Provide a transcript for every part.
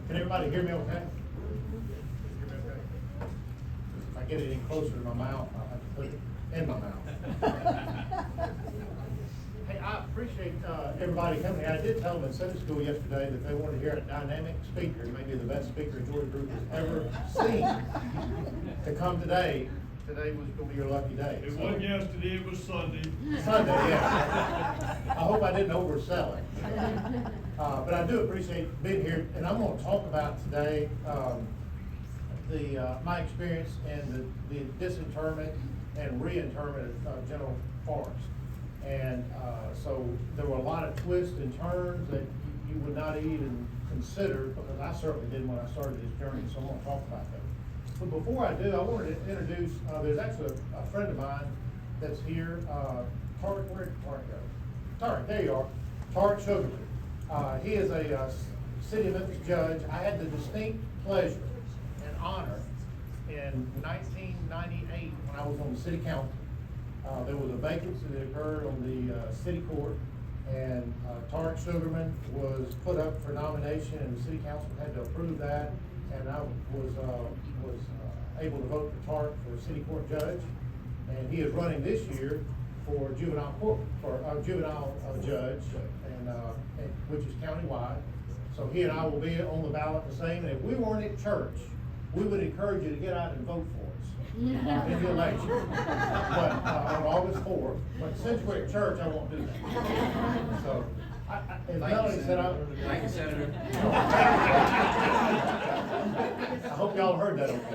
Can everybody hear me okay? Hear me okay? If I get it any closer to my mouth, I'll have to put it in my mouth. Hey, I appreciate everybody coming here. I did tell them in Sunday school yesterday that they wanted to hear a dynamic speaker, maybe the best speaker Georgia Group has ever seen, to come today. Today was going to be your lucky day. It wasn't yesterday, it was Sunday. Sunday, yeah. I hope I didn't oversell it. But I do appreciate being here, and I'm going to talk about today my experience in the disinterment and reinterment of General Forrest. And so there were a lot of twists and turns that you would not even consider, because I certainly didn't when I started this journey, so I'm going to talk about that. But before I do, I wanted to introduce, there's actually a friend of mine that's here, Tarek, where did Tarek go? Tarek, there you are, Tarek Sugarman. He is a City of Memphis judge. I had the distinct pleasure and honor in 1998 when I was on the city council. There was a vacancy that occurred on the city court, and Tarek Sugarman was put up for nomination, and the city council had to approve that. And I was able to vote for Tarek for city court judge, and he is running this year for juvenile judge, and which is countywide. So he and I will be on the ballot the same. And if we weren't at church, we would encourage you to get out and vote for us in the election. But on August 4th. But since we're at church, I won't do that. So. As Melanie said, Thank you, Senator. I hope y'all heard that okay.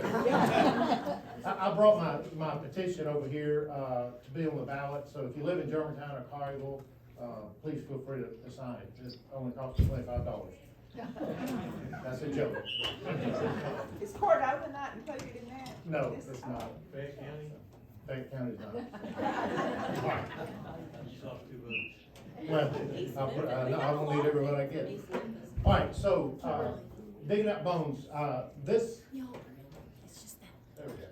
I brought my petition over here to be on the ballot, so if you live in Germantown or Collierville, please feel free to sign it. It only costs $25. That's a joke. Is court overnight included in that? No, it's not. Fayette County? Fayette County's not. You saw 2 votes. Well, I won't need everyone I get. All right, so digging up bones. There we go.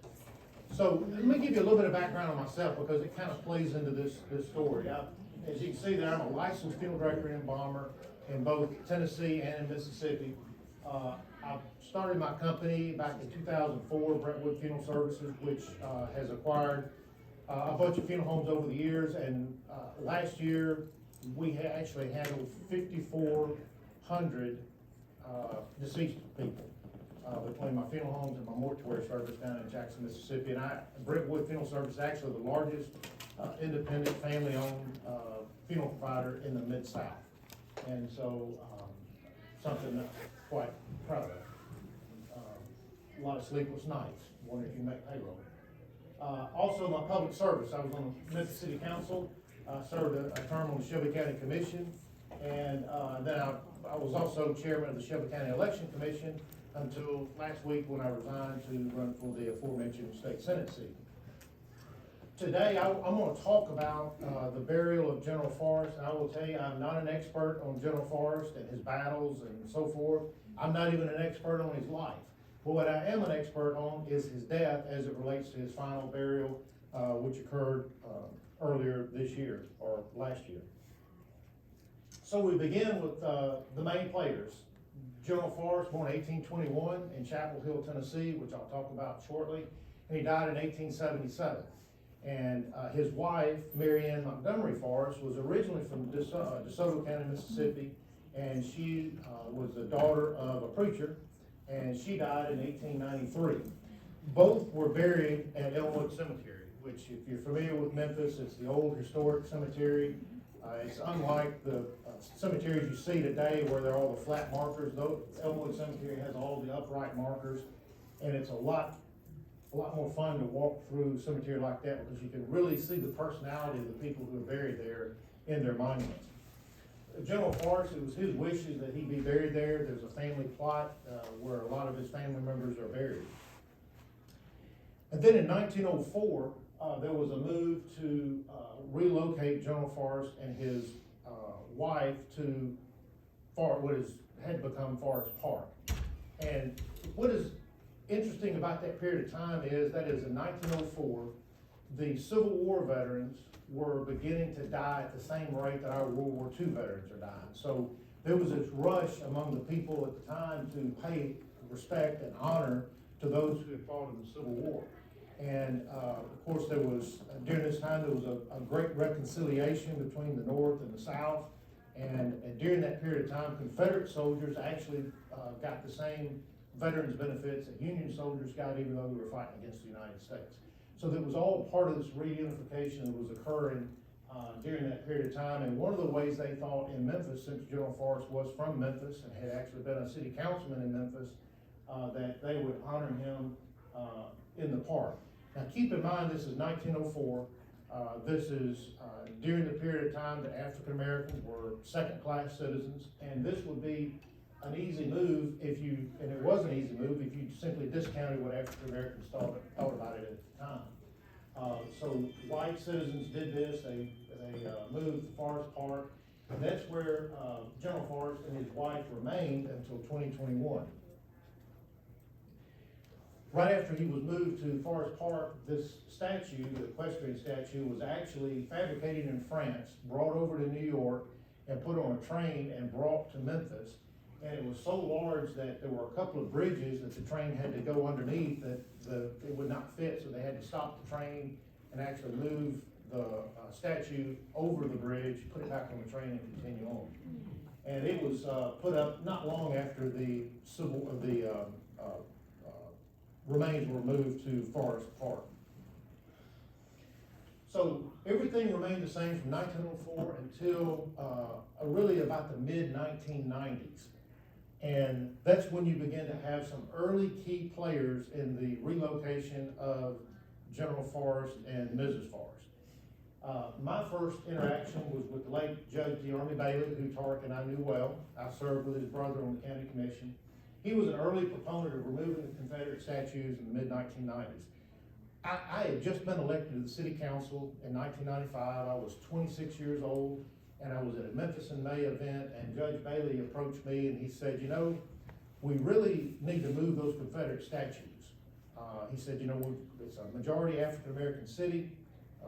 So let me give you a little bit of background on myself because it kind of plays into this story. As you can see there, I'm a licensed funeral director and embalmer in both Tennessee and in Mississippi. I started my company back in 2004, Brentwood Funeral Services, which has acquired a bunch of funeral homes over the years. And last year, we actually handled 5,400 deceased people between my funeral homes and my mortuary service down in Jackson, Mississippi. And Brentwood Funeral Service is actually the largest independent family-owned funeral provider in the Mid-South. And so something that I'm quite proud of. A lot of sleepless nights, wondering if you make payroll. Also, my public service. I was on the Memphis City Council. Served a term on the Shelby County Commission, and then I was also chairman of the Shelby County Election Commission until last week when I resigned to run for the aforementioned state Senate seat. Today, I'm going to talk about the burial of General Forrest, and I will tell you I'm not an expert on General Forrest and his battles and so forth. I'm not even an expert on his life. But what I am an expert on is his death as it relates to his final burial, which occurred earlier this year, or last year. So we begin with the main players. General Forrest, born in 1821 in Chapel Hill, Tennessee, which I'll talk about shortly, and he died in 1877. And his wife, Mary Ann Montgomery Forrest, was originally from DeSoto County, Mississippi, and she was the daughter of a preacher, and she died in 1893. Both were buried at Elmwood Cemetery, which, if you're familiar with Memphis, it's the old historic cemetery. It's unlike the cemeteries you see today where they're all the flat markers. Though Elmwood Cemetery has all the upright markers, and it's a lot more fun to walk through a cemetery like that because you can really see the personality of the people who are buried there in their monuments. General Forrest, it was his wishes that he be buried there. There's a family plot where a lot of his family members are buried. And then in 1904, there was a move to relocate General Forrest and his wife to what had become Forrest Park. And what is interesting about that period of time is that is in 1904, the Civil War veterans were beginning to die at the same rate that our World War II veterans are dying. So there was this rush among the people at the time to pay respect and honor to those who had fought in the Civil War. And, of course, there was, during this time, there was a great reconciliation between the North and the South. And during that period of time, Confederate soldiers actually got the same veterans benefits that Union soldiers got, even though they were fighting against the United States. So that was all part of this reunification that was occurring during that period of time. And one of the ways they thought in Memphis, since General Forrest was from Memphis and had actually been a city councilman in Memphis, that they would honor him in the park. Now keep in mind, this is 1904. This is during the period of time that African Americans were second-class citizens, and this would be an easy move if you, and it was an easy move if you simply discounted what African Americans thought about it at the time. So white citizens did this. They moved to Forest Park, and that's where General Forrest and his wife remained until 2021. Right after he was moved to Forest Park, this statue, the equestrian statue, was actually fabricated in France, brought over to New York, and put on a train and brought to Memphis. And it was so large that there were a couple of bridges that the train had to go underneath that it would not fit, so they had to stop the train and actually move the statue over the bridge, put it back on the train, and continue on. And it was put up not long after the remains were moved to Forest Park. So everything remained the same from 1904 until really about the mid-1990s. And that's when you begin to have some early key players in the relocation of General Forrest and Mrs. Forrest. My first interaction was with the late Judge DeArmey Bailey, who Tarek and I knew well. I served with his brother on the county commission. He was an early proponent of removing the Confederate statues in the mid-1990s. I had just been elected to the city council in 1995. I was 26 years old, and I was at a Memphis in May event, and Judge Bailey approached me and he said, you know, we really need to move those Confederate statues. He said, you know, it's a majority African-American city.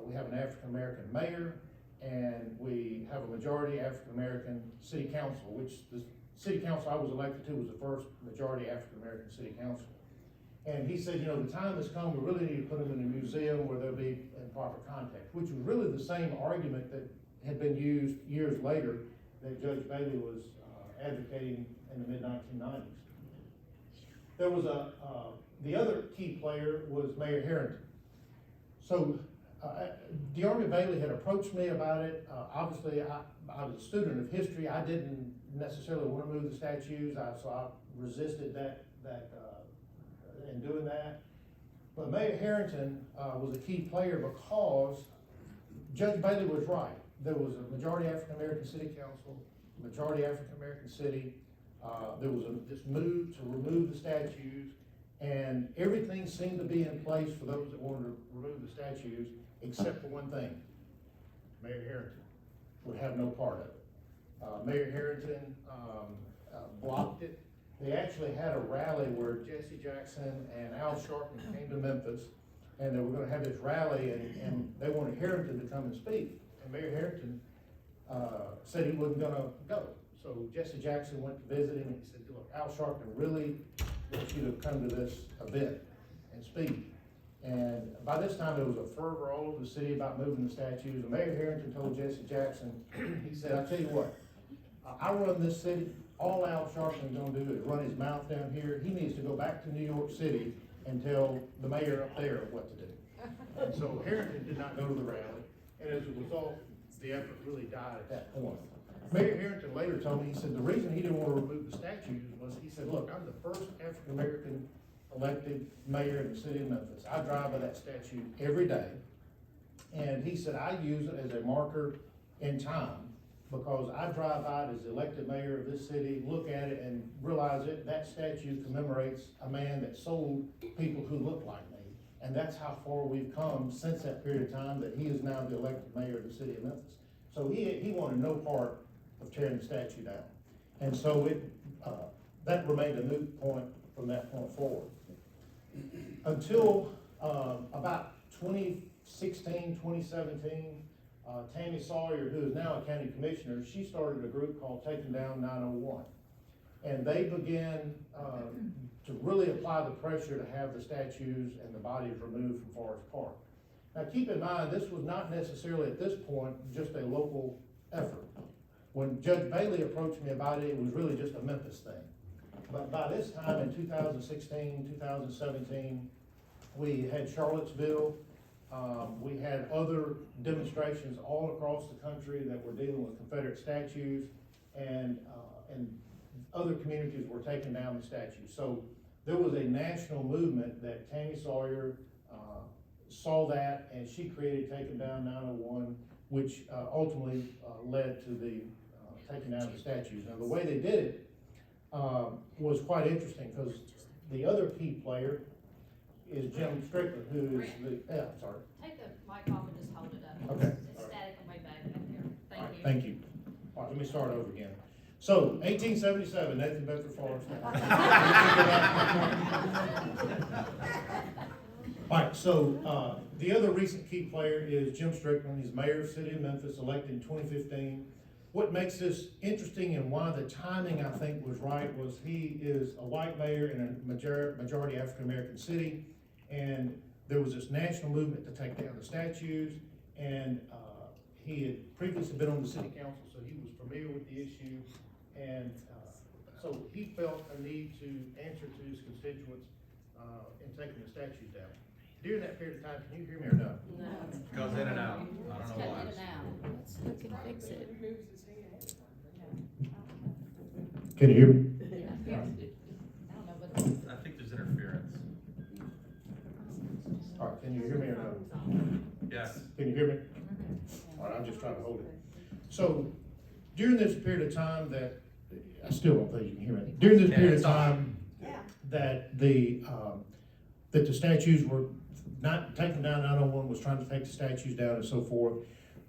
We have an African-American mayor, and we have a majority African-American city council, which the city council I was elected to was the first majority African-American city council. And he said, you know, the time has come, we really need to put them in a museum where they'll be in proper context, which was really the same argument that had been used years later that Judge Bailey was advocating in the mid-1990s. There was the other key player was Mayor Harrington. So DeArmey Bailey had approached me about it. Obviously, I was a student of history. I didn't necessarily want to move the statues, so I resisted that in doing that. But Mayor Harrington was a key player because Judge Bailey was right. There was a majority African-American city council, majority African-American city. There was this move to remove the statues, and everything seemed to be in place for those that wanted to remove the statues, except for one thing. Mayor Harrington would have no part of it. Mayor Harrington blocked it. They actually had a rally where Jesse Jackson and Al Sharpton came to Memphis, and they were going to have this rally, and they wanted Harrington to come and speak. And Mayor Harrington said he wasn't going to go. So Jesse Jackson went to visit him, and he said, look, Al Sharpton really wants you to come to this event and speak. And by this time, there was a fervor all over the city about moving the statues. And Mayor Harrington told Jesse Jackson, he said, I tell you what, I run this city. All Al Sharpton's gonna do is run his mouth down here. He needs to go back to New York City and tell the mayor up there what to do. And so Harrington did not go to the rally, and as a result, the effort really died at that point. Mayor Harrington later told me, he said the reason he didn't want to remove the statues was, he said, look, I'm the first African-American elected mayor in the city of Memphis. I drive by that statue every day. And he said, I use it as a marker in time because I drive by it as the elected mayor of this city, look at it and realize that statue commemorates a man that sold people who look like me. And that's how far we've come since that period of time that he is now the elected mayor of the city of Memphis. So he wanted no part of tearing the statue down. And so that remained a moot point from that point forward. Until about 2016, 2017, Tammy Sawyer, who is now a county commissioner, she started a group called Taking Down 901. And they began to really apply the pressure to have the statues and the bodies removed from Forest Park. Now keep in mind, this was not necessarily at this point just a local effort. When Judge Bailey approached me about it, it was really just a Memphis thing. But by this time in 2016, 2017, we had Charlottesville, we had other demonstrations all across the country that were dealing with Confederate statues, and other communities were taking down the statues. So there was a national movement that Tammy Sawyer saw that, and she created Taking Down 901, which ultimately led to the taking down the statues. Now the way they did it was quite interesting, because the other key player is Jim Strickland, who is the, I'm sorry. Take the mic off and just hold it up. Okay. It's static and way back there. All right, Thank you. thank you. All right, let me start over again. So, 1877, Nathan Bedford Forrest. All right, so the other recent key player is Jim Strickland. He's mayor of the city of Memphis, elected in 2015. What makes this interesting and why the timing, I think, was right was he is a white mayor in a majority African-American city, and there was this national movement to take down the statues, and he had previously been on the city council, so he was familiar with the issue, and so he felt a need to answer to his constituents in taking the statues down. During that period of time, can you hear me or no? No. Goes in and out. I It's don't know cutting why. in and out. Let's look and fix it. Can you hear me? I don't know, but I think there's interference. All right, can you hear me or no? Yes. Can you hear me? All right, I'm just trying to hold it. So during this period of time that, I still don't think you can hear me. During this period of time that the statues were not taken down, 901 was trying to take the statues down and so forth,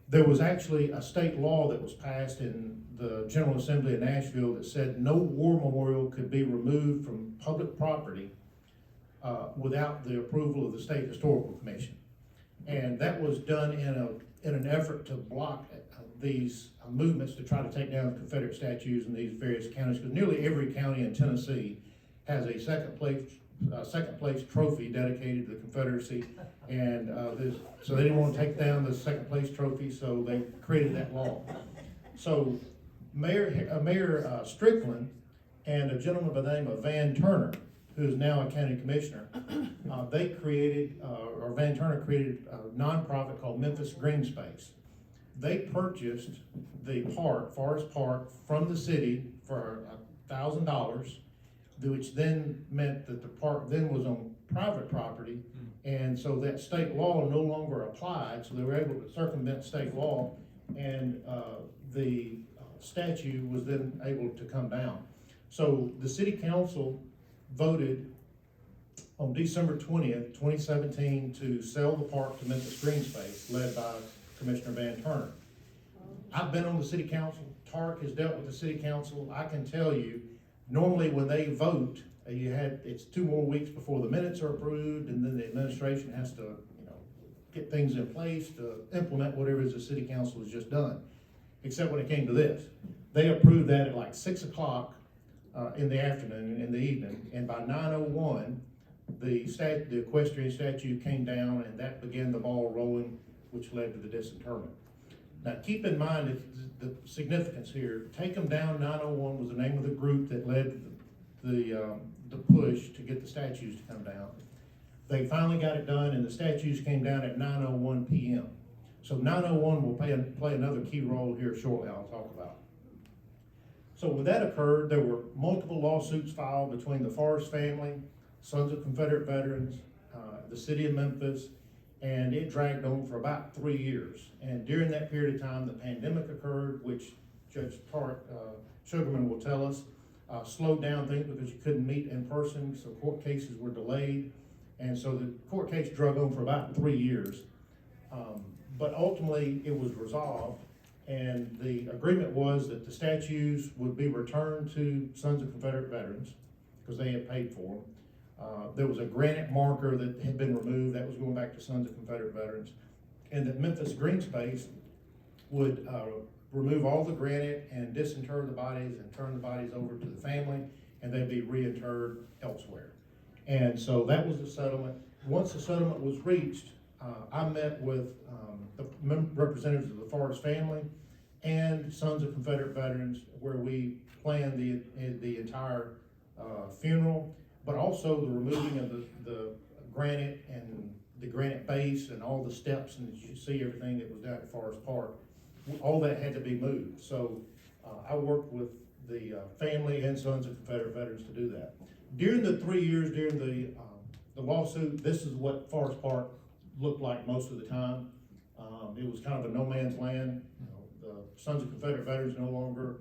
there was actually a state law that was passed in the General Assembly of Nashville that said no war memorial could be removed from public property without the approval of the State Historical Commission. And that was done in an effort to block these movements to try to take down Confederate statues in these various counties, because nearly every county in Tennessee has a second place trophy dedicated to the Confederacy, and so they didn't want to take down the second place trophy, so they created that law. So Mayor Strickland and a gentleman by the name of Van Turner, who is now a county commissioner, Van Turner created a nonprofit called Memphis Green Space. They purchased the park, Forest Park, from the city for $1,000, which then meant that the park then was on private property, and so that state law no longer applied, so they were able to circumvent state law, and the statue was then able to come down. So the city council voted on December 20th, 2017 to sell the park to Memphis Green Space, led by Commissioner Van Turner. I've been on the city council. Tark has dealt with the city council. I can tell you, normally when they vote, it's 2 more weeks before the minutes are approved, and then the administration has to, get things in place to implement whatever it is the city council has just done. Except when it came to this. They approved that at like 6 o'clock in the afternoon, in the evening, and by 9:01, the equestrian statue came down, and that began the ball rolling, which led to the disinterment. Now, keep in mind the significance here. Take Them Down 901 was the name of the group that led the push to get the statues to come down. They finally got it done, and the statues came down at 9:01 p.m. So 901 will play another key role here shortly, I'll talk about. So when that occurred, there were multiple lawsuits filed between the Forrest family, Sons of Confederate Veterans, the city of Memphis, and it dragged on for about 3 years. And during that period of time, the pandemic occurred, which Judge Sugarman will tell us, slowed down things because you couldn't meet in person, so court cases were delayed. And so the court case drug on for about 3 years. But ultimately, it was resolved, and the agreement was that the statues would be returned to Sons of Confederate Veterans, because they had paid for them. There was a granite marker that had been removed, that was going back to Sons of Confederate Veterans, and that Memphis Green Space would, remove all the granite and disinter the bodies and turn the bodies over to the family, and they'd be reinterred elsewhere. And so that was the settlement. Once the settlement was reached, I met with, the representatives of the Forrest family and Sons of Confederate Veterans, where we planned the entire, funeral, but also the removing of the granite and the granite base and all the steps, and you see everything that was down at Forest Park. All that had to be moved. So I worked with the family and Sons of Confederate Veterans to do that. During the 3 years during the lawsuit, this is what Forest Park looked like most of the time. It was kind of a no man's land. You know, the Sons of Confederate Veterans no longer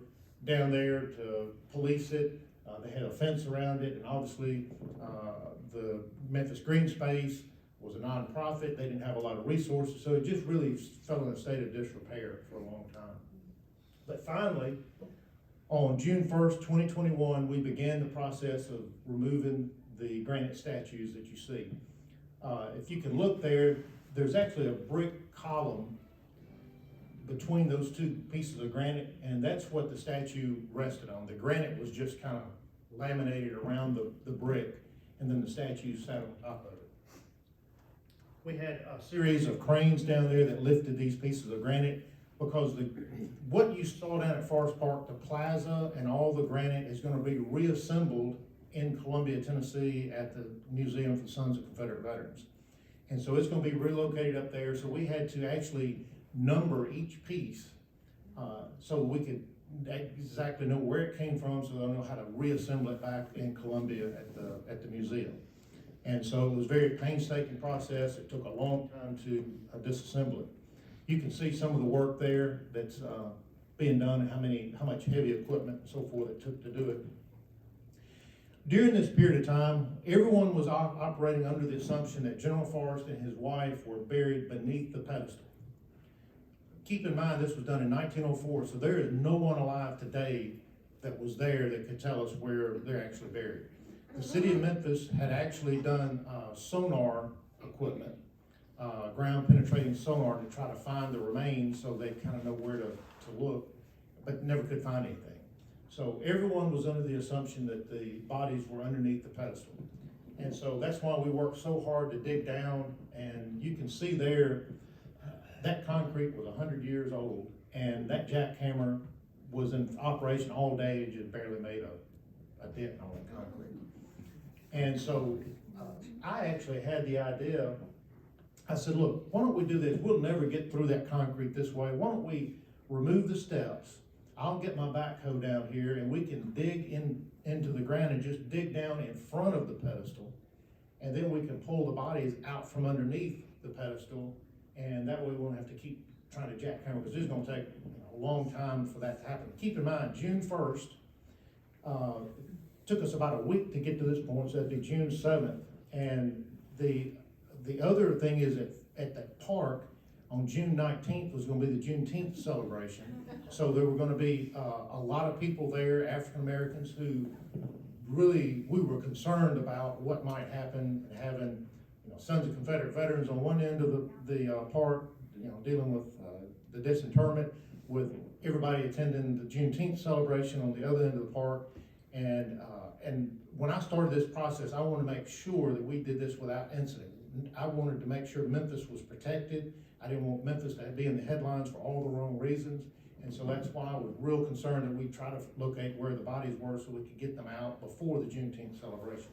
down there to police it. They had a fence around it, and obviously the Memphis Green Space was a nonprofit. They didn't have a lot of resources, so it just really fell in a state of disrepair for a long time. But finally, on June 1st, 2021, we began the process of removing the granite statues that you see. If you can look there, there's actually a brick column between those two pieces of granite, and that's what the statue rested on. The granite was just kind of laminated around the brick, and then the statue sat on top of it. We had a series of cranes down there that lifted these pieces of granite, because what you saw down at Forest Park, the plaza and all the granite, is going to be reassembled in Columbia, Tennessee at the Museum for the Sons of Confederate Veterans. And so it's going to be relocated up there, so we had to actually number each piece so we could exactly know where it came from, so they'll know how to reassemble it back in Columbia at the museum. And so it was a very painstaking process. It took a long time to disassemble it. You can see some of the work there that's being done, and how much heavy equipment and so forth it took to do it. During this period of time, everyone was operating under the assumption that General Forrest and his wife were buried beneath the pedestal. Keep in mind, this was done in 1904, so there is no one alive today that was there that could tell us where they're actually buried. The city of Memphis had actually done sonar equipment, ground penetrating sonar, to try to find the remains so they kind of know where to look, but never could find anything. So everyone was under the assumption that the bodies were underneath the pedestal. And so that's why we worked so hard to dig down, and you can see there, that concrete was 100 years old, and that jackhammer was in operation all day and just barely made a dent on the concrete. And so I actually had the idea. I said, look, why don't we do this? We'll never get through that concrete this way. Why don't we remove the steps? I'll get my backhoe down here, and we can dig into the ground and just dig down in front of the pedestal. And then we can pull the bodies out from underneath the pedestal, and that way we won't have to keep trying to jackhammer, because it's going to take a long time for that to happen. Keep in mind, June 1st, took us about a week to get to this point, so that'd be June 7th. And the other thing is at the park on June 19th was going to be the Juneteenth celebration. So there were going to be a lot of people there, African Americans, who really, we were concerned about what might happen, having Sons of Confederate Veterans on one end of the park, dealing with the disinterment, with everybody attending the Juneteenth celebration on the other end of the park. And when I started this process, I wanted to make sure that we did this without incident. I wanted to make sure Memphis was protected. I didn't want Memphis to be in the headlines for all the wrong reasons. And so that's why I was real concerned that we try to locate where the bodies were so we could get them out before the Juneteenth celebration.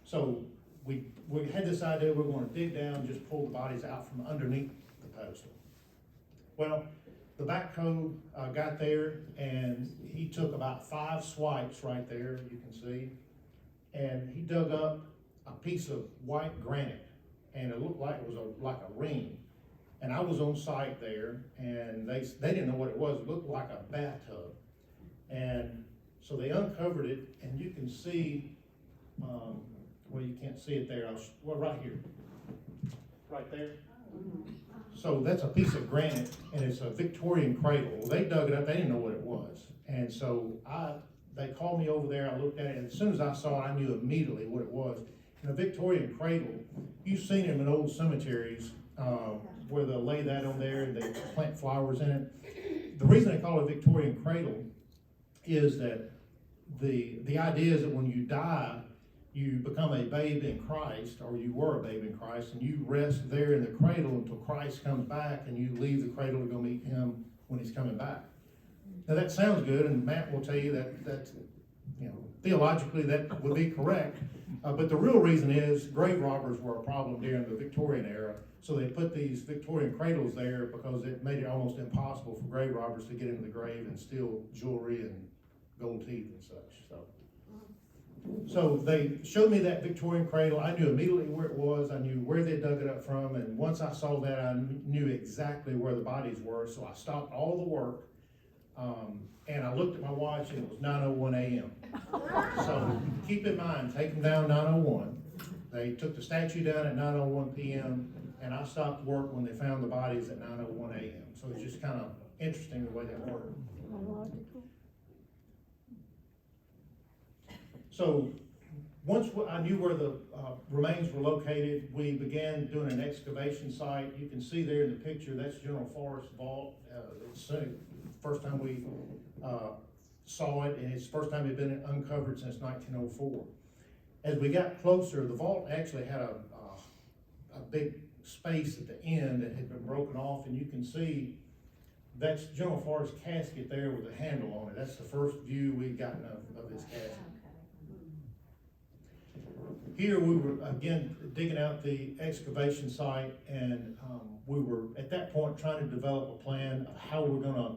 So we had this idea we were going to dig down and just pull the bodies out from underneath the pedestal. Well, the backhoe got there, and he took about 5 swipes right there, you can see, and he dug up a piece of white granite, and it looked like it was like a ring. And I was on site there, and they didn't know what it was. It looked like a bathtub. And so they uncovered it, and you can see, well, you can't see it there. Well, right here, right there. So that's a piece of granite, and it's a Victorian cradle. Well, they dug it up. They didn't know what it was. And so they called me over there. I looked at it, and as soon as I saw it, I knew immediately what it was. And a Victorian cradle, you've seen them in old cemeteries. where they'll lay that on there and they plant flowers in it. The reason they call it Victorian cradle is that the idea is that when you die, you become a babe in Christ, or you were a babe in Christ, and you rest there in the cradle until Christ comes back, and you leave the cradle to go meet him when he's coming back. Now that sounds good, and Matt will tell you that theologically that would be correct, but the real reason is grave robbers were a problem during the Victorian era, so they put these Victorian cradles there because it made it almost impossible for grave robbers to get into the grave and steal jewelry and gold teeth and such. So they showed me that Victorian cradle. I knew immediately where it was. I knew where they dug it up from, and once I saw that, I knew exactly where the bodies were. So I stopped all the work, and I looked at my watch, and it was 9:01 a.m. So keep in mind, take them down 9:01. They took the statue down at 9:01 p.m., and I stopped work when they found the bodies at 9:01 a.m. So it's just kind of interesting the way that worked. So once I knew where the remains were located, we began doing an excavation site. You can see there in the picture, that's General Forrest Vault. It's the first time we saw it, and it's the first time it had been uncovered since 1904. As we got closer, the vault actually had a big space at the end that had been broken off, and you can see that's General Forrest's casket there with a handle on it. That's the first view we've gotten of his casket. Here we were again digging out the excavation site, and we were at that point trying to develop a plan of how we're going to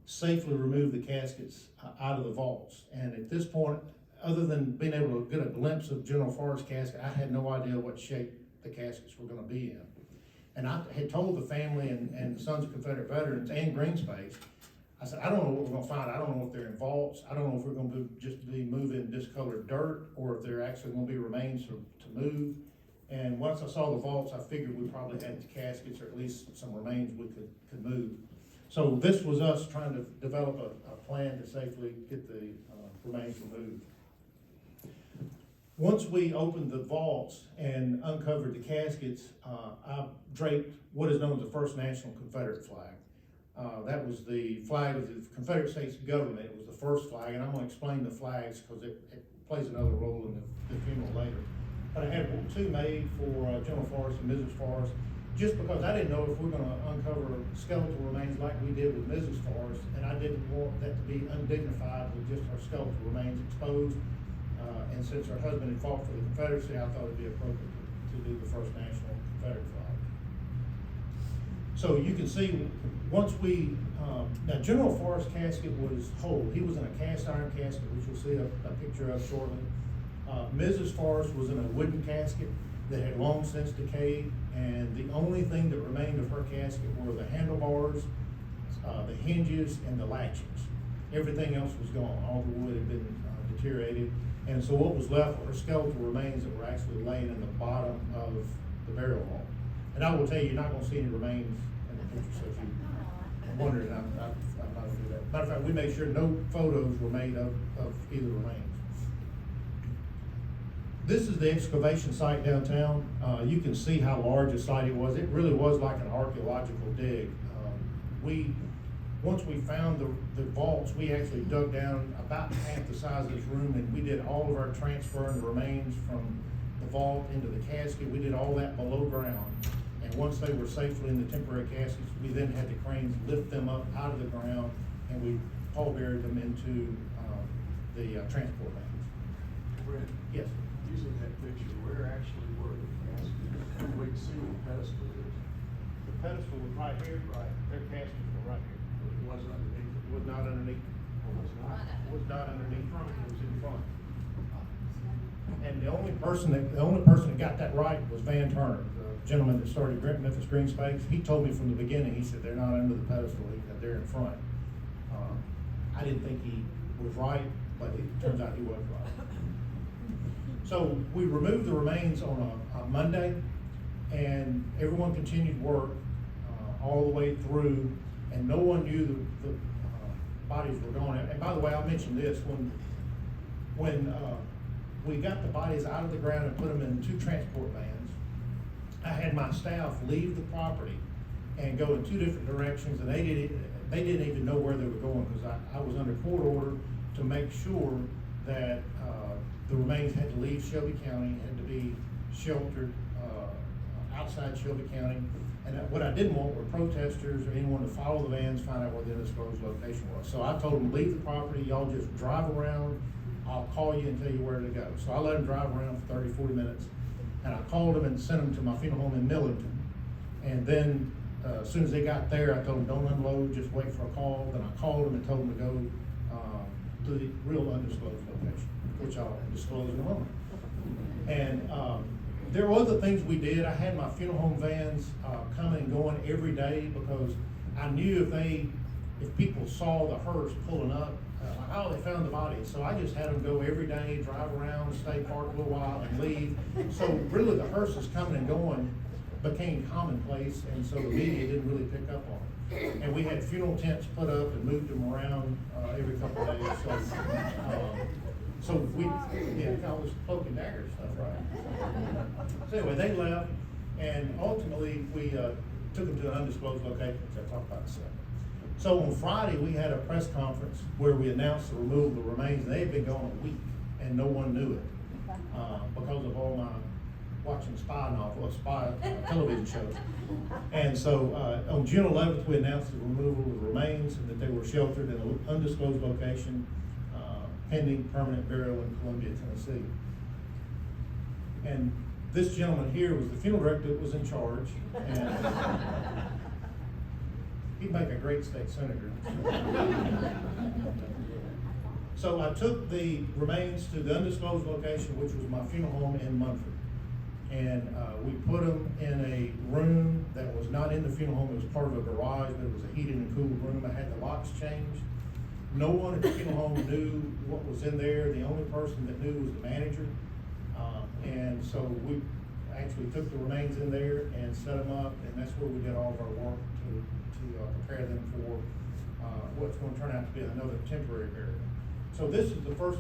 safely remove the caskets out of the vaults. And at this point, other than being able to get a glimpse of General Forrest's casket, I had no idea what shape the caskets were going to be in. And I had told the family and the Sons of Confederate Veterans and Green Space, I said, I don't know what we're gonna find. I don't know if they're in vaults. I don't know if we're gonna just be moving discolored dirt, or if they're actually gonna be remains to move. And once I saw the vaults, I figured we probably had the caskets, or at least some remains we could move. So this was us trying to develop a plan to safely get the remains removed. Once we opened the vaults and uncovered the caskets, I draped what is known as the First National Confederate flag. That was the flag of the Confederate States government. It was the first flag, and I'm going to explain the flags because it plays another role in the funeral later. But I had two made for General Forrest and Mrs. Forrest, just because I didn't know if we were going to uncover skeletal remains like we did with Mrs. Forrest, and I didn't want that to be undignified with just her skeletal remains exposed. And since her husband had fought for the Confederacy, I thought it'd be appropriate to do the First National Confederate flag. So you can see, once we, now General Forrest's casket was whole. He was in a cast iron casket, which you'll see a picture of shortly. Mrs. Forrest was in a wooden casket that had long since decayed, and the only thing that remained of her casket were the handlebars, the hinges, and the latches. Everything else was gone. All the wood had been deteriorated, and so what was left were her skeletal remains that were actually laying in the bottom of the burial vault. And I will tell you, you're not going to see any remains in the picture, so if you're wondering, I'm not going to do that. Matter of fact, we made sure no photos were made of either remains. This is the excavation site downtown. You can see how large a site it was. It really was like an archaeological dig. Once we found the vaults, we actually dug down about half the size of this room, and we did all of our transferring the remains from the vault into the casket. We did all that below ground. And once they were safely in the temporary caskets, we then had the cranes lift them up out of the ground, and we pallbeared them into the transport vans. Brent, Yes. using that picture, where actually were the caskets? We can see where the pedestal is. The pedestal was right here. Right. Their caskets were right here. It wasn't underneath it. It was not underneath. It was not. It was not underneath. It was in front. And the only person that got that right was Van Turner, the gentleman that started Memphis Green Space. He told me from the beginning. He said they're not under the pedestal. He said they're in front. I didn't think he was right, but it turns out he was right. So we removed the remains on a Monday, and everyone continued work all the way through, and no one knew the bodies were gone. And by the way, I'll mention this, when we got the bodies out of the ground and put them in 2 transport vans, I had my staff leave the property and go in two different directions, and they didn't even know where they were going, because I was under court order to make sure that, the remains had to leave Shelby County, had to be sheltered, outside Shelby County. And what I didn't want were protesters or anyone to follow the vans, find out where the undisclosed location was. So I told them, leave the property, y'all just drive around, I'll call you and tell you where to go. So I let them drive around for 30, 40 minutes, and I called them and sent them to my funeral home in Millington. And then, as soon as they got there, I told them, don't unload, just wait for a call. Then I called them and told them to go, to the real undisclosed location, which I'll disclose in a moment. And, there were other things we did. I had my funeral home vans, coming and going every day, because I knew if people saw the hearse pulling up, like, oh, they found the body. So I just had them go every day, drive around, stay parked a little while and leave. So really the hearses coming and going became commonplace, and so the media didn't really pick up on it. And we had funeral tents put up and moved them around, every couple of days, so we, yeah, call this cloak and dagger stuff, right? So anyway, they left, and ultimately, we, took them to an undisclosed location, which I'll talk about in a second. So on Friday, we had a press conference where we announced the removal of the remains, and they had been gone a week, and no one knew it, because of all my watching spy television shows. And so, on June 11th, we announced the removal of the remains, and that they were sheltered in an undisclosed location, pending permanent burial in Columbia, Tennessee. And this gentleman here was the funeral director that was in charge, and he'd make a great state senator. So I took the remains to the undisclosed location, which was my funeral home in Munford. And, we put them in a room that was not in the funeral home, it was part of a garage, but it was a heated and cooled room. I had the locks changed. No one at the funeral home knew what was in there. The only person that knew was the manager. And so we actually took the remains in there and set them up, and that's where we did all of our work to prepare them for, what's going to turn out to be another temporary burial. So this is the first,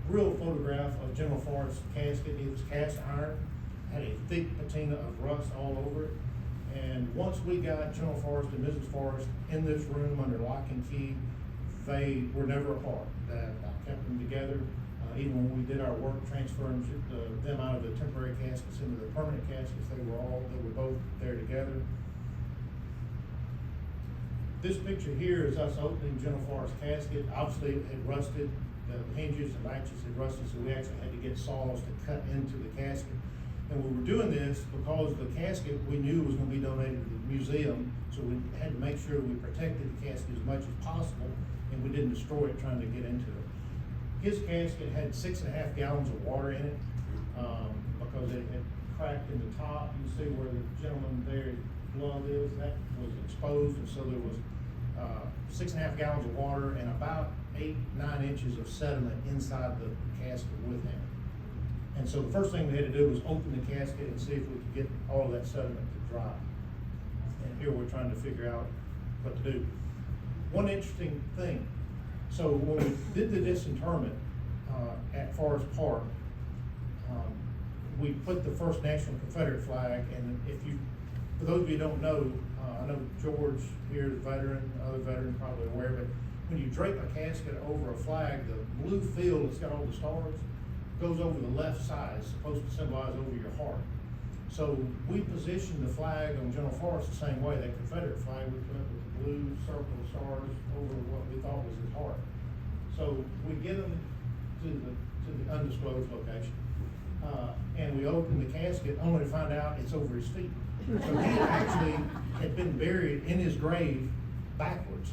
real photograph of General Forrest's casket. It was cast iron, had a thick patina of rust all over it. And once we got General Forrest and Mrs. Forrest in this room under lock and key, they were never apart. I kept them together, even when we did our work transferring them out of the temporary caskets into the permanent caskets, they were both there together. This picture here is us opening General Forrest's casket. Obviously it had rusted, the hinges and latches had rusted, so we actually had to get saws to cut into the casket. And we were doing this because the casket we knew was going to be donated to the museum, so we had to make sure we protected the casket as much as possible, and we didn't destroy it trying to get into it. His casket had 6.5 gallons of water in it, because it had cracked in the top. You see where the gentleman there's glove is, that was exposed, and so there was 6.5 gallons of water and about 8-9 inches of sediment inside the casket with him. And so the first thing we had to do was open the casket and see if we could get all of that sediment to dry. And here we're trying to figure out what to do. One interesting thing, so when we did the disinterment at Forest Park, we put the first National Confederate flag, and for those of you who don't know, I know George here is a veteran, other veterans probably aware, but when you drape a casket over a flag, the blue field that's got all the stars goes over the left side. It's supposed to symbolize over your heart. So we positioned the flag on General Forrest the same way. That Confederate flag we put with the blue circle of stars over what we thought was his heart. So we get him to the undisclosed location, and we open the casket only to find out it's over his feet. So he actually had been buried in his grave backwards.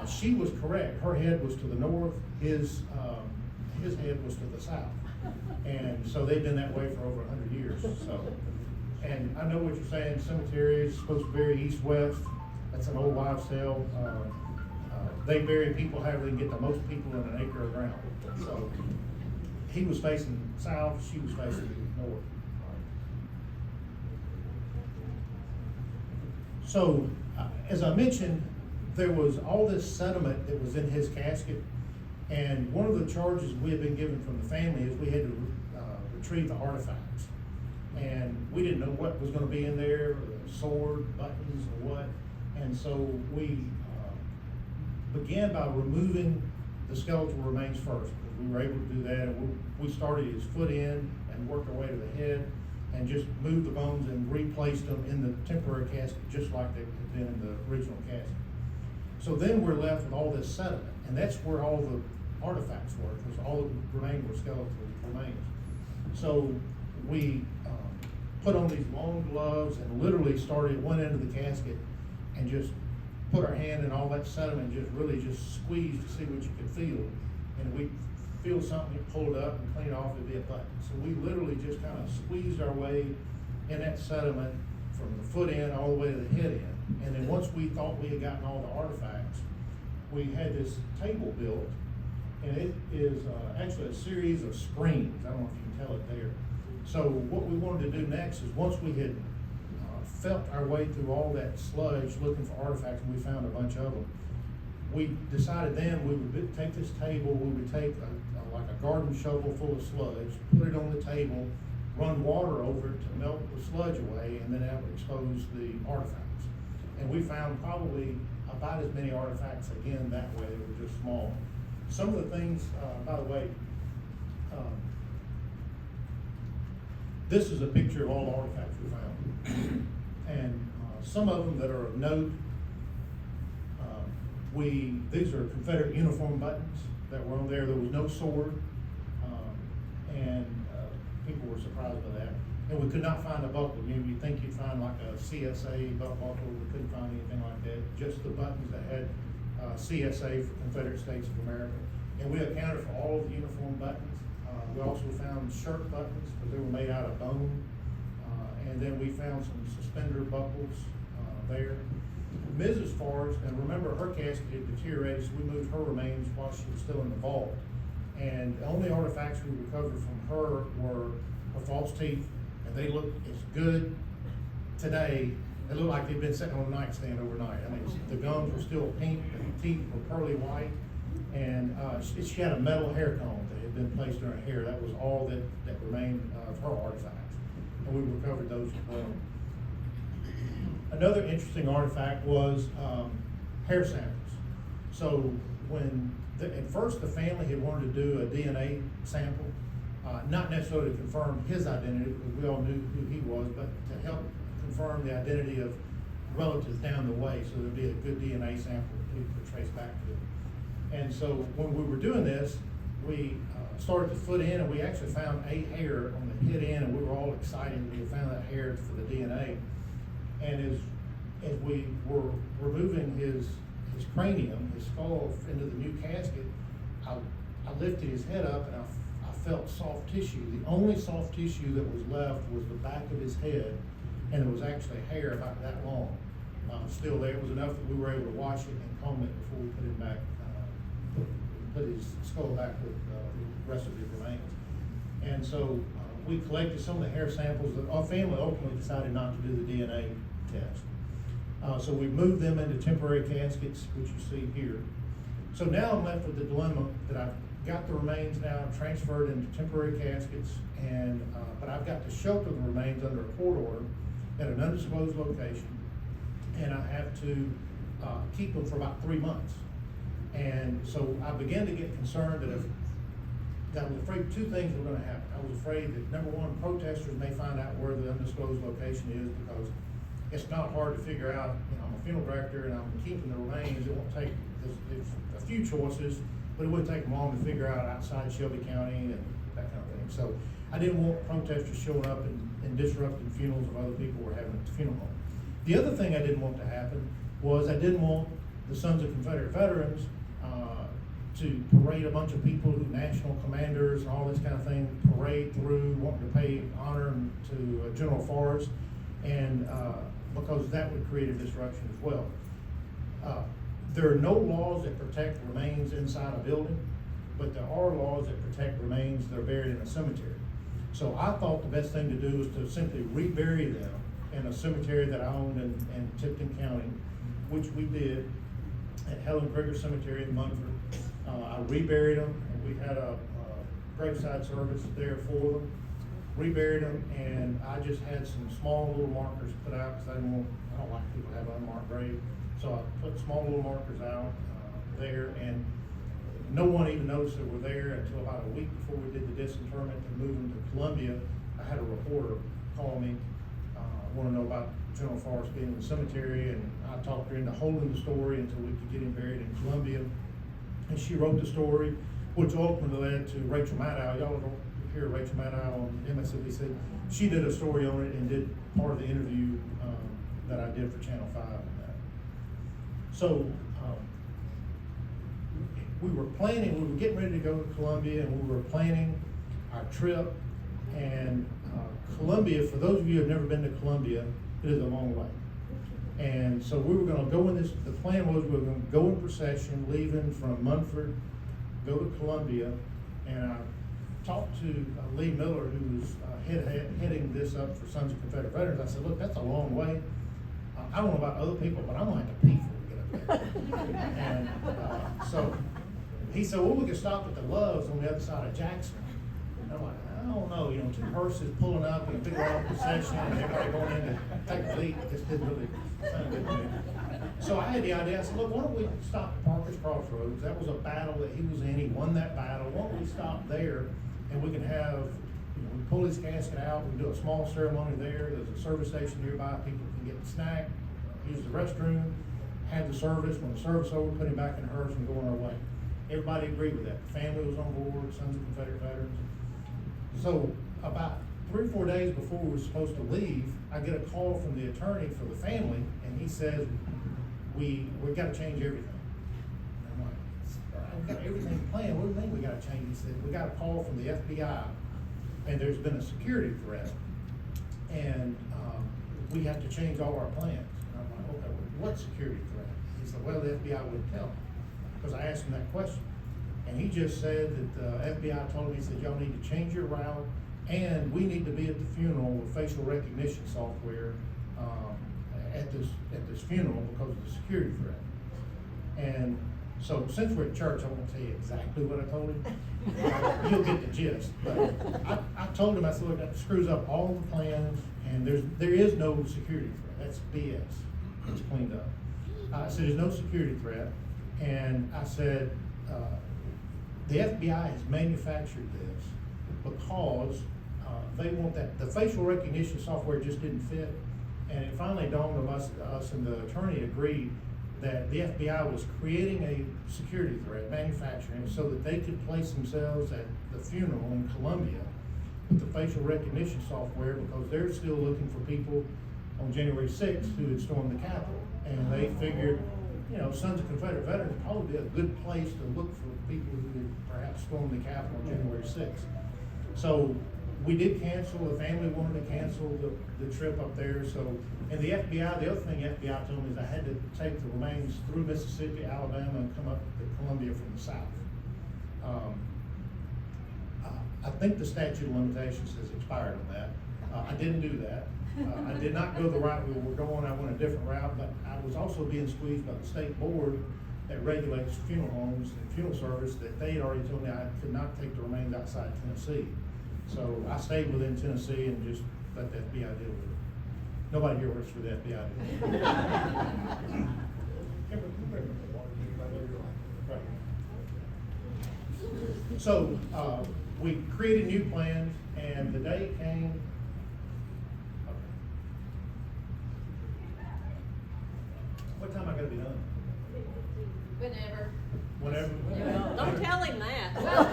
She was correct. Her head was to the north. His head was to the south. And so they've been that way for over 100 years. So, and I know what you're saying. Cemetery is supposed to bury east-west. That's an old wives' tale. They bury people however they can get the most people in an acre of ground. So he was facing south. She was facing north. So, as I mentioned, there was all this sediment that was in his casket, and one of the charges we had been given from the family is we had to retrieve the artifacts. And we didn't know what was gonna be in there, sword, buttons, or what. And so we began by removing the skeletal remains first. We were able to do that, and we started his foot in and worked our way to the head and just moved the bones and replaced them in the temporary casket, just like they had been in the original casket. So then we're left with all this sediment, and that's where all the artifacts were, because all that remained were skeletal remains. So we put on these long gloves and literally started at one end of the casket and just put our hand in all that sediment and just really just squeezed to see what you could feel. And we feel something, pull it up and clean it off, it'd be a button. So we literally just kind of squeezed our way in that sediment from the foot end all the way to the head end. And then once we thought we had gotten all the artifacts, we had this table built, and it is actually a series of screens. I don't know if you can tell it there. So what we wanted to do next is, once we had felt our way through all that sludge looking for artifacts, and we found a bunch of them, we decided then we would take this table, we would take like a garden shovel full of sludge, put it on the table, run water over it to melt the sludge away, and then that would expose the artifacts. And we found probably about as many artifacts again that way. They were just small. Some of the things, by the way, this is a picture of all the artifacts we found. And some of them that are of note, these are Confederate uniform buttons that were on there. There was no sword, and people were surprised by that. And we could not find a buckle. You'd think you'd find like a CSA belt buckle. We couldn't find anything like that. Just the buttons that had CSA for Confederate States of America. And we accounted for all of the uniform buttons. We also found shirt buttons, because they were made out of bone. And then we found some suspender buckles there. Mrs. Forrest, and remember, her casket had deteriorated, so we moved her remains while she was still in the vault. And the only artifacts we recovered from her were her false teeth, and they look as good today. They look like they'd been sitting on a nightstand overnight. I mean, the gums were still pink, the teeth were pearly white, and she had a metal hair comb that had been placed in her hair. That was all that remained of her artifacts, and we recovered those as well. Another interesting artifact was hair samples. So at first the family had wanted to do a DNA sample, not necessarily to confirm his identity, because we all knew who he was, but to help confirm the identity of relatives down the way, so there'd be a good DNA sample that people could trace back to. And so when we were doing this, we started to foot in, and we actually found a hair on the head end, and we were all excited when we found that hair for the DNA. And as we were removing his cranium, his skull, into the new casket, I lifted his head up, and I felt soft tissue. The only soft tissue that was left was the back of his head, and it was actually hair about that long. Still there. It was enough that we were able to wash it and comb it before we put him back, put his skull back with the rest of his remains. And so we collected some of the hair samples. Our family ultimately decided not to do the DNA test. So we moved them into temporary caskets, which you see here. So now I'm left with the dilemma that I've got the remains now transferred into temporary caskets, and but I've got to shelter the remains under a court order at an undisclosed location, and I have to keep them for about 3 months. And so I began to get concerned that I was afraid two things were going to happen. I was afraid that, number one, protesters may find out where the undisclosed location is, because it's not hard to figure out. I'm a funeral director and I'm keeping the remains. It won't take, there's a few choices, but it wouldn't take them long to figure out outside Shelby County and that kind of thing. So I didn't want protesters showing up and disrupting funerals of other people who were having at the funeral home. The other thing I didn't want to happen was I didn't want the Sons of Confederate Veterans to parade a bunch of people who national commanders and all this kind of thing, parade through wanting to pay honor to General Forrest, and because that would create a disruption as well. There are no laws that protect remains inside a building, but there are laws that protect remains that are buried in a cemetery. So I thought the best thing to do was to simply rebury them in a cemetery that I owned in Tipton County, which we did at Helen Krieger Cemetery in Munford. I reburied them, and we had a graveside service there for them. reburied them, and I just had some small little markers put out, because I don't like people to have unmarked grave. So I put small little markers out, there, and no one even noticed they were there until about a week before we did the disinterment and moved them to Columbia. I had a reporter call me, want to know about General Forrest being in the cemetery, and I talked her into holding the story until we could get him buried in Columbia. And she wrote the story, which ultimately led to Rachel Maddow. Y'all don't hear Rachel Maddow on MSNBC. She did a story on it and did part of the interview that I did for Channel 5 on that. So we were getting ready to go to Columbia, and we were planning our trip. And Columbia, for those of you who have never been to Columbia, it is a long way. And so we were gonna go in this, the plan was we were gonna go in procession, leaving from Munford, go to Columbia. And I talked to Lee Miller, who was heading this up for Sons of Confederate Veterans. I said, look, that's a long way. I don't know about other people, but I'm gonna have to pee before we get up there. And so he said, well, we could stop at the Loves on the other side of Jackson. And I'm like, I don't know, two hearses pulling up in a big long procession, and everybody going in to take a leak. It just didn't really sound good to me. So I had the idea, I said, look, why don't we stop at Parker's Crossroads? That was a battle that he was in, he won that battle. Why don't we stop there, and we can have, we pull his casket out, we do a small ceremony there. There's a service station nearby, people can get a snack, use the restroom, have the service. When the service over, put him back in the hearse and go on our way. Everybody agreed with that. The family was on board, Sons of Confederate Veterans. So about 3 or 4 days before we were supposed to leave, I get a call from the attorney for the family, and he says, we gotta change everything. And I'm like, we got everything planned, what do you mean we gotta change? He said, we got a call from the FBI, and there's been a security threat, and we have to change all our plans. And I'm like, okay, what security threat? He said, well, the FBI wouldn't tell me, because I asked him that question. And he just said that the FBI told me, he said, y'all need to change your route, and we need to be at the funeral with facial recognition software at this funeral because of the security threat. And so since we're at church, I won't tell you exactly what I told him. You'll get the gist. But I told him, I said, look, that screws up all the plans, and there is no security threat. That's BS. It's cleaned up. I said, there's no security threat. And I said, the FBI has manufactured this because they want that, the facial recognition software just didn't fit. And it finally dawned on us, and the attorney agreed that the FBI was creating a security threat, manufacturing, so that they could place themselves at the funeral in Columbia with the facial recognition software, because they're still looking for people on January 6th who had stormed the Capitol. And they figured, Sons of Confederate Veterans would probably be a good place to look for people who had perhaps stormed the Capitol on January 6th. So we did cancel, the family wanted to cancel the trip up there. So, and the FBI, the other thing the FBI told me is I had to take the remains through Mississippi, Alabama, and come up to Columbia from the south. I think the statute of limitations has expired on that. I didn't do that. I did not go the route we were going. I went a different route, but I was also being squeezed by the state board that regulates funeral homes and funeral service, that they had already told me I could not take the remains outside Tennessee. So I stayed within Tennessee and just let the FBI deal with it. Nobody here works for the FBI. Right. So we created new plans, and the day came. What time I gotta be done? Whenever. Whenever. Don't tell him that. Well,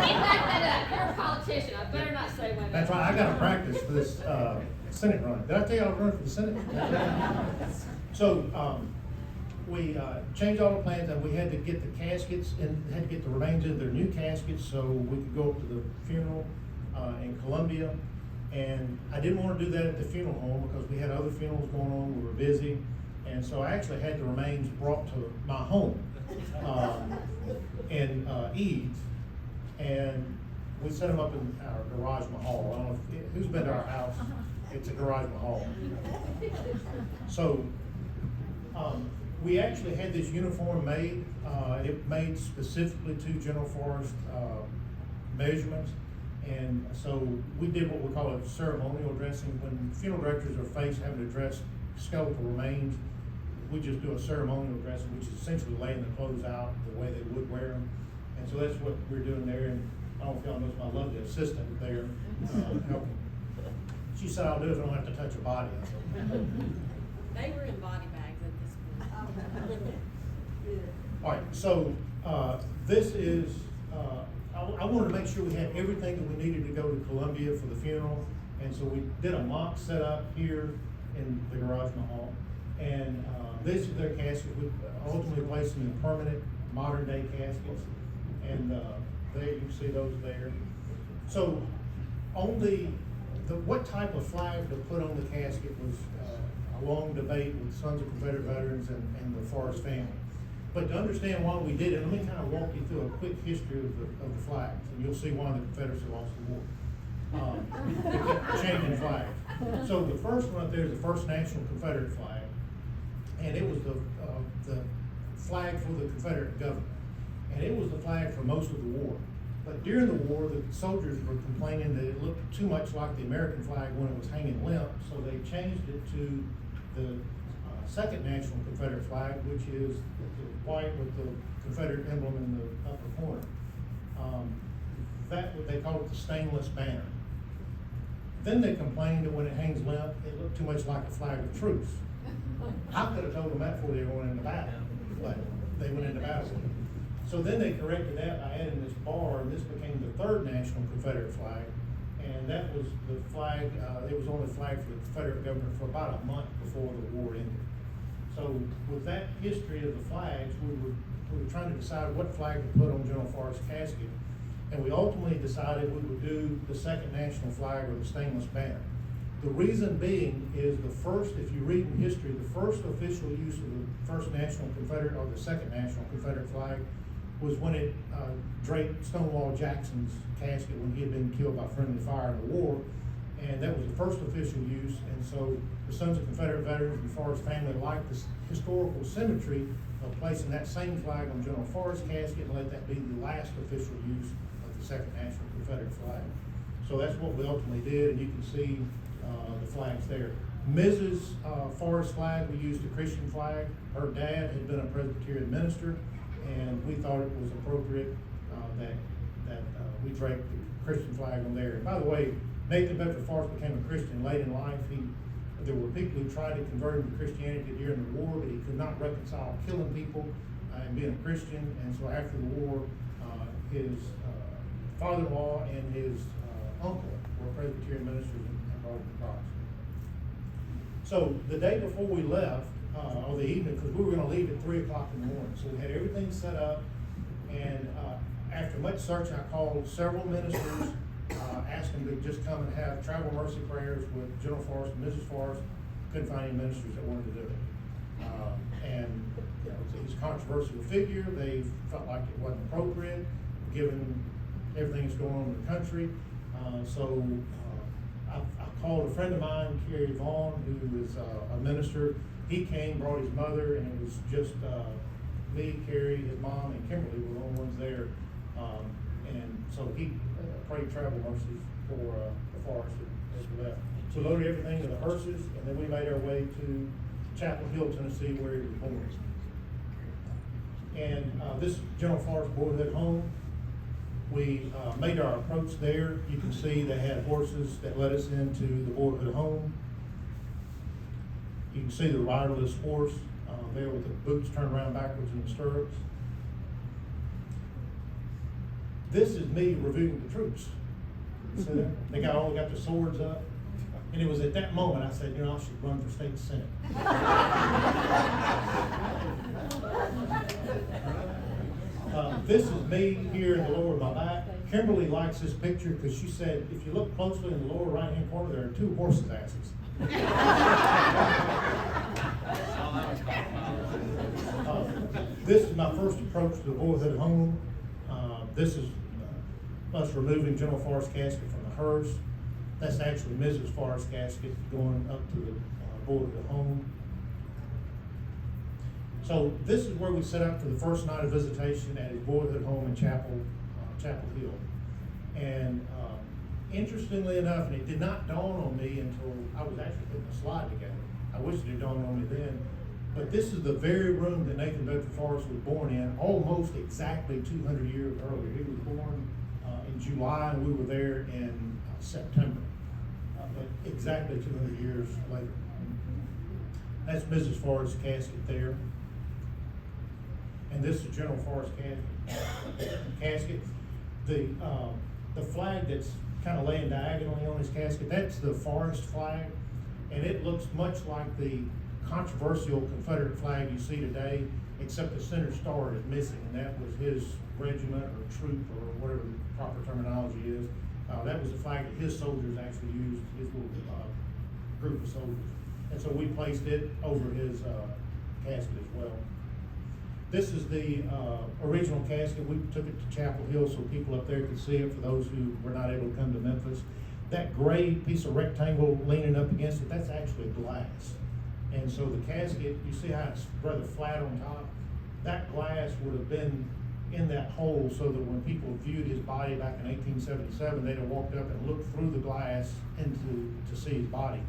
he backed that up. You're a politician. I better not say whenever. That's right, I gotta practice for this Senate run. Did I tell you I was running for the Senate? So we changed all the plans, and we had to get the caskets and had to get the remains in their new caskets so we could go up to the funeral in Columbia. And I didn't want to do that at the funeral home because we had other funerals going on, we were busy. And so I actually had the remains brought to my home in Eads, and we set them up in our garage mahal. I don't know who's been to our house. It's a garage mahal. So we actually had this uniform made. It made specifically to General Forrest measurements, And so we did what we call a ceremonial dressing. When funeral directors are faced having to dress skeletal remains, we just do a ceremonial dressing, which is essentially laying the clothes out the way they would wear them. And so that's what we're doing there. And I don't know if y'all know my lovely assistant there, helping. She said, I'll do it, I don't have to touch her body. I said, They were in body bags at this point. all right, so, this is, I wanted to make sure we had everything that we needed to go to Columbia for the funeral. And so we did a mock setup here in the garage hall. And, this is their casket. We ultimately placed them in permanent, modern day caskets. And, there, you can see those there. So, on what type of flag to put on the casket was, a long debate with Sons of Confederate Veterans and the Forrest family. But to understand why we did it, let me kind of walk you through a quick history of the flags, and you'll see why the Confederacy lost the war. They kept changing flags. So the first one up there is the first National Confederate flag, and it was the flag for the Confederate government. And it was the flag for most of the war. But during the war, the soldiers were complaining that it looked too much like the American flag when it was hanging limp, so they changed it to the second National Confederate flag, which is the white with the Confederate emblem in the upper corner. They call it the stainless banner. Then they complained that when it hangs limp, it looked too much like a flag of truce. I could have told them that before they went into battle, but they went into battle with it. So then they corrected that by adding this bar, and this became the third National Confederate flag. And that was the flag, it was only flag for the Confederate government for about a month before the war ended. So with that history of the flags, we were trying to decide what flag to put on General Forrest's casket. And we ultimately decided we would do the second national flag or the stainless banner. The reason being is the first, if you read in history, the first official use of the first National Confederate or the second National Confederate flag was when it draped Stonewall Jackson's casket when he had been killed by friendly fire in the war. And that was the first official use. And so the Sons of Confederate Veterans and Forrest family liked this historical symmetry of placing that same flag on General Forrest's casket and let that be the last official use of the second National Confederate flag. So that's what we ultimately did, and you can see the flags there. Mrs. Forrest's flag, we used a Christian flag. Her dad had been a Presbyterian minister, and we thought it was appropriate that we draped the Christian flag on there. And by the way, Nathan Bedford Forrest became a Christian late in life. There were people who tried to convert him to Christianity during the war, but he could not reconcile killing people and being a Christian. And so after the war, his father-in-law and his uncle were Presbyterian ministers and brought him to Christ. So the day before we left, or the evening, because we were going to leave at 3 o'clock in the morning, so we had everything set up. And after much searching, I called several ministers, asked them to just come and have travel mercy prayers with General Forrest and Mrs. Forrest. Couldn't find any ministers that wanted to do it. And you know, he's a controversial figure. They felt like it wasn't appropriate, given everything that's going on in the country. So I called a friend of mine, Kerry Vaughn, who is a minister. He came, brought his mother, and it was just me, Kerry, his mom, and Kimberly were the only ones there. And so he prayed travel mercies for the Forrest as we left. So loaded everything to the hearses, and then we made our way to Chapel Hill, Tennessee, where he was born. And this is General Forrest's boyhood home. We made our approach there. You can see they had horses that led us into the boyhood home. You can see the riderless horse there with the boots turned around backwards in the stirrups. This is me reviewing the troops. See that? They all got their swords up. And it was at that moment I said, you know, I should run for state senate. This is me here in the lower of my back. Kimberly likes this picture because she said, if you look closely in the lower right-hand corner, there are 2 horses' asses. This is my first approach to the boyhood home. This is us removing General Forrest's casket from the hearse. That's actually Mrs. Forrest's casket going up to the boyhood home. So this is where we set up for the first night of visitation at his boyhood home in Chapel Hill. And Interestingly enough, and it did not dawn on me until I was actually putting the slide together. I wish it had dawned on me then. But this is the very room that Nathan Bedford Forrest was born in, almost exactly 200 years earlier. He was born in July, and we were there in September. But exactly 200 years later. That's Mrs. Forrest's casket there. And this is General Forrest's casket. The flag that's kind of laying diagonally on his casket, that's the Forrest flag. And it looks much like the controversial Confederate flag you see today, except the center star is missing, and that was his regiment or troop or whatever the proper terminology is. That was the flag that his soldiers actually used, his little group of soldiers. And so we placed it over his casket as well. This is the original casket. We took it to Chapel Hill so people up there could see it for those who were not able to come to Memphis. That gray piece of rectangle leaning up against it, that's actually glass. And so the casket, you see how it's rather flat on top? That glass would have been in that hole so that when people viewed his body back in 1877, they'd have walked up and looked through the glass to see his body.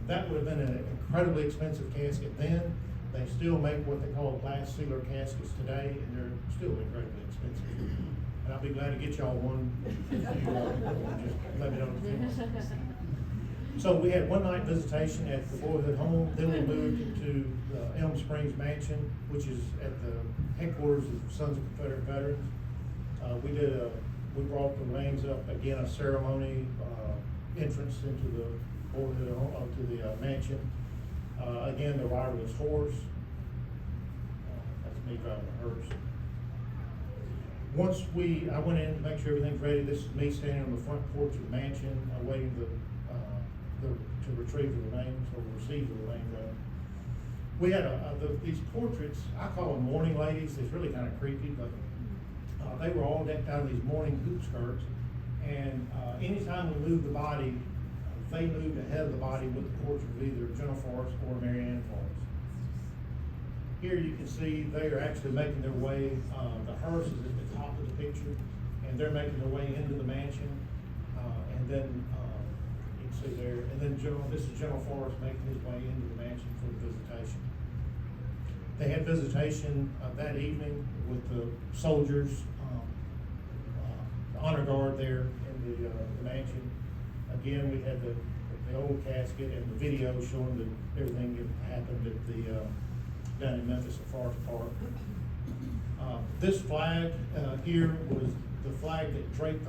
That would have been an incredibly expensive casket then. They still make what they call glass sealer caskets today, and they're still incredibly expensive. And I'll be glad to get y'all one. If you just let me know. So we had one night visitation at the boyhood home, then we moved to the Elm Springs Mansion, which is at the headquarters of Sons of Confederate Veterans. We brought the remains up, again, a ceremony, entrance into the boyhood home, to the mansion. Again, the riderless horse. That's me driving a hearse. Once I went in to make sure everything's ready. This is me standing on the front porch of the mansion, waiting to retrieve the remains or receive the remains. We had these portraits. I call them mourning ladies. It's really kind of creepy, but they were all decked out in these mourning hoop skirts. And anytime we moved the body, they moved ahead of the body with the portrait of either General Forrest or Mary Ann Forrest. Here you can see they are actually making their way. The hearse is at the top of the picture, and they're making their way into the mansion. And then you can see there, and then this is General Forrest making his way into the mansion for the visitation. They had visitation that evening with the soldiers, the honor guard there in the mansion. Again, we had the old casket and the video showing that everything that happened at down in Memphis at Forest Park. This flag here was the flag that draped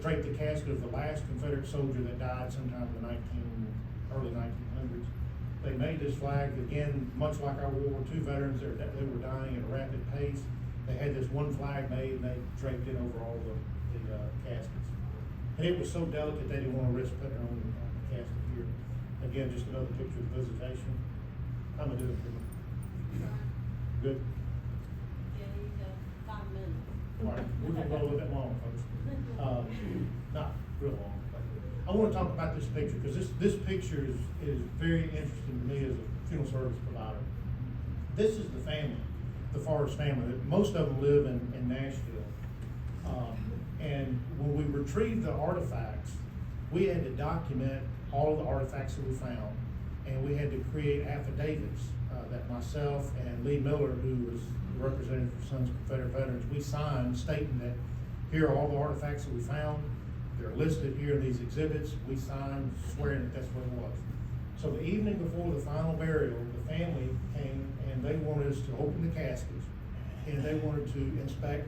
draped the casket of the last Confederate soldier that died sometime in the early 1900s. They made this flag, again, much like our World War II veterans, they were dying at a rapid pace. They had this one flag made and they draped it over all the caskets. And it was so delicate they didn't want to risk putting it on the casket here. Again, just another picture of the visitation. How am I doing for you? Good? Yeah, you got 5 minutes. All right, we're gonna go a little bit long, folks. Not real long. But I want to talk about this picture because this picture is very interesting to me as a funeral service provider. This is the family, the Forrest family. Most of them live in Nashville. And when we retrieved the artifacts, we had to document all of the artifacts that we found, and we had to create affidavits that myself and Lee Miller, who was the representative for Sons of Confederate Veterans, we signed stating that here are all the artifacts that we found. They're listed here in these exhibits. We signed swearing that that's what it was. So the evening before the final burial, the family came and they wanted us to open the caskets, and they wanted to inspect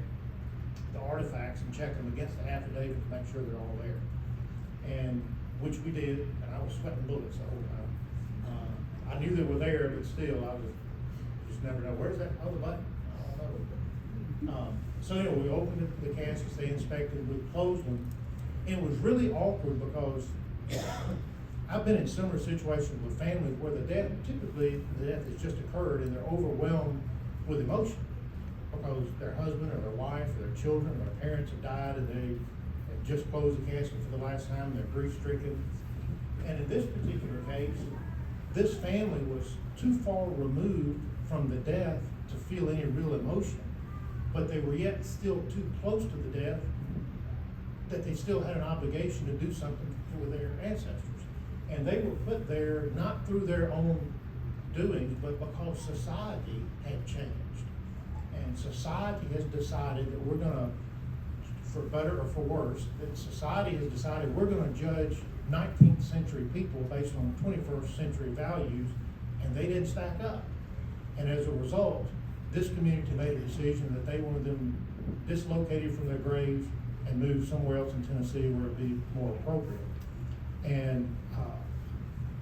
the artifacts and check them against the affidavit to make sure they're all there. And which we did, and I was sweating bullets the whole time. I knew they were there, but still, I was just never know, where's that other button? I don't know. So anyway, we opened the caskets, they inspected, we closed them. And it was really awkward because I've been in similar situations with families where typically the death has just occurred and they're overwhelmed with emotion because their husband or their wife or their children or their parents have died and they have just closed the casket for the last time, they're grief stricken. And in this particular case, this family was too far removed from the death to feel any real emotion, but they were yet still too close to the death that they still had an obligation to do something for their ancestors. And they were put there not through their own doings, but because society had changed. And society has decided that we're gonna, for better or for worse, that society has decided we're gonna judge 19th century people based on 21st century values, and they didn't stack up. And as a result, this community made a decision that they wanted them dislocated from their graves and moved somewhere else in Tennessee where it'd be more appropriate. And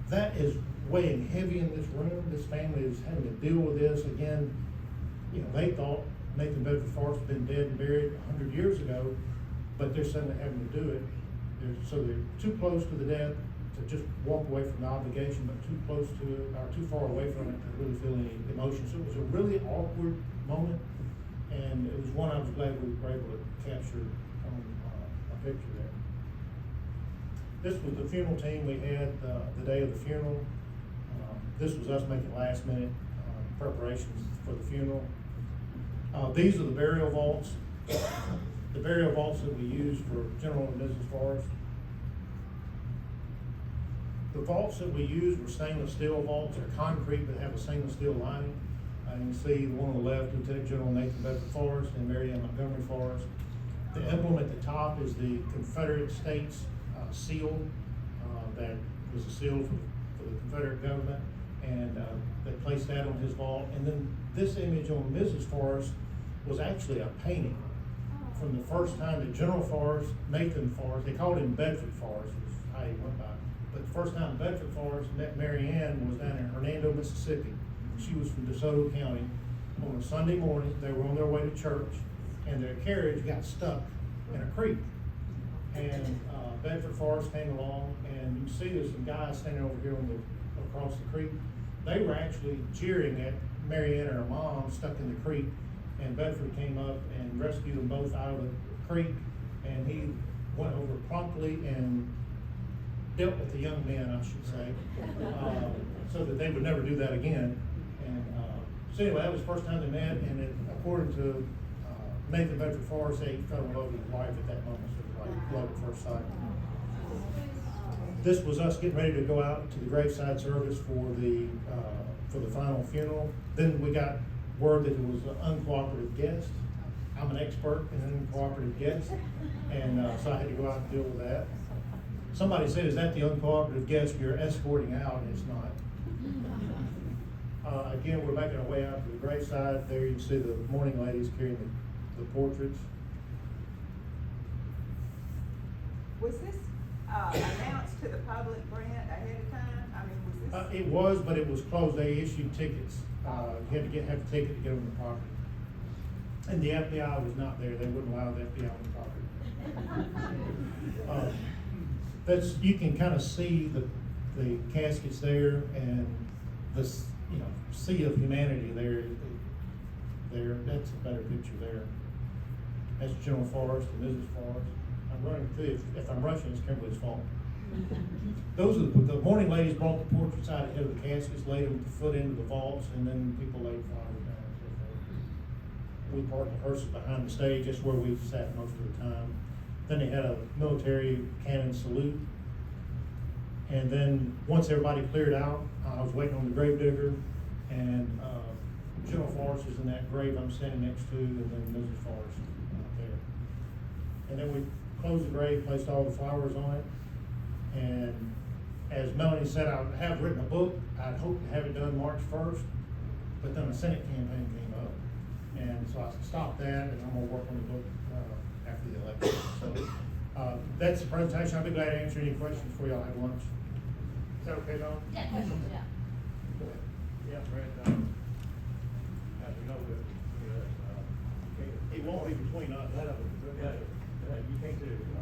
that is weighing heavy in this room. This family is having to deal with this. Again, you know, they thought Nathan Bedford Forrest had been dead and buried 100 years ago, but they're suddenly having to do it. So they're too close to the death to just walk away from the obligation, but too close to it, or too far away from it to really feel any emotion. So it was a really awkward moment, and it was one I was glad we were able to capture on a picture there. This was the funeral team we had the day of the funeral. This was us making last minute preparations for the funeral. These are the burial vaults. The burial vaults that we use for General and Mrs. Forrest. The vaults that we used were stainless steel vaults. They're concrete but have a stainless steel lining. You can see the one on the left, Lieutenant General Nathan Bedford Forrest and Mary Ann Montgomery Forrest. The emblem at the top is the Confederate States seal that was a seal for the Confederate government, and they placed that on his vault. And then this image on Mrs. Forrest was actually a painting from the first time that General Forrest, Nathan Forrest, they called him Bedford Forrest, is how he went by. But the first time Bedford Forrest met Mary Ann was down in Hernando, Mississippi. She was from DeSoto County. On a Sunday morning, they were on their way to church, and their carriage got stuck in a creek. And Bedford Forrest came along, and you see there's some guys standing over here across the creek. They were actually jeering at Mary Ann and her mom stuck in the creek, and Bedford came up and rescued them both out of the creek, and he went over promptly and dealt with the young men, I should say, so that they would never do that again. And so anyway, that was the first time they met, and according to Nathan Bedford Forrest, he fell in love with his wife at that moment, so it was like love at first sight. This was us getting ready to go out to the graveside service for the final funeral. Then we got word that it was an uncooperative guest. I'm an expert in uncooperative guests, and so I had to go out and deal with that. Somebody said, "Is that the uncooperative guest you're escorting out?" And it's not. Again, we're making our way out to the graveside. There you can see the mourning ladies carrying the portraits. Was this announced to the public, Brent, ahead of time? I mean, was this? It was, but it was closed. They issued tickets. You had to have a ticket to get on the property. And the FBI was not there. They wouldn't allow the FBI on the property. You can kind of see the caskets there and this, sea of humanity there. That's a better picture there. That's General Forrest and Mrs. Forrest. I'm running through. If I'm rushing, it's Kimberly's fault. Those are the mourning ladies brought the portraits out ahead of the caskets, laid them with the foot into the vaults, and then people laid flowers down and so forth. We parked the hearses behind the stage. That's where we sat most of the time. Then they had a military cannon salute. And then once everybody cleared out, I was waiting on the gravedigger, and General Forrest is in that grave I'm standing next to, and then Mrs. Forrest there. And then we closed the grave, placed all the flowers on it. And as Melanie said, I have written a book. I'd hoped to have it done March 1st, but then the Senate campaign came up. And so I stopped that, and I'm gonna work on the book after the election. So that's the presentation. I'll be glad to answer any questions before y'all have lunch. Is that okay, Don? Yeah, questions, yeah. Go ahead. Yeah, Brent, as we know, It won't be between us. you can't do it.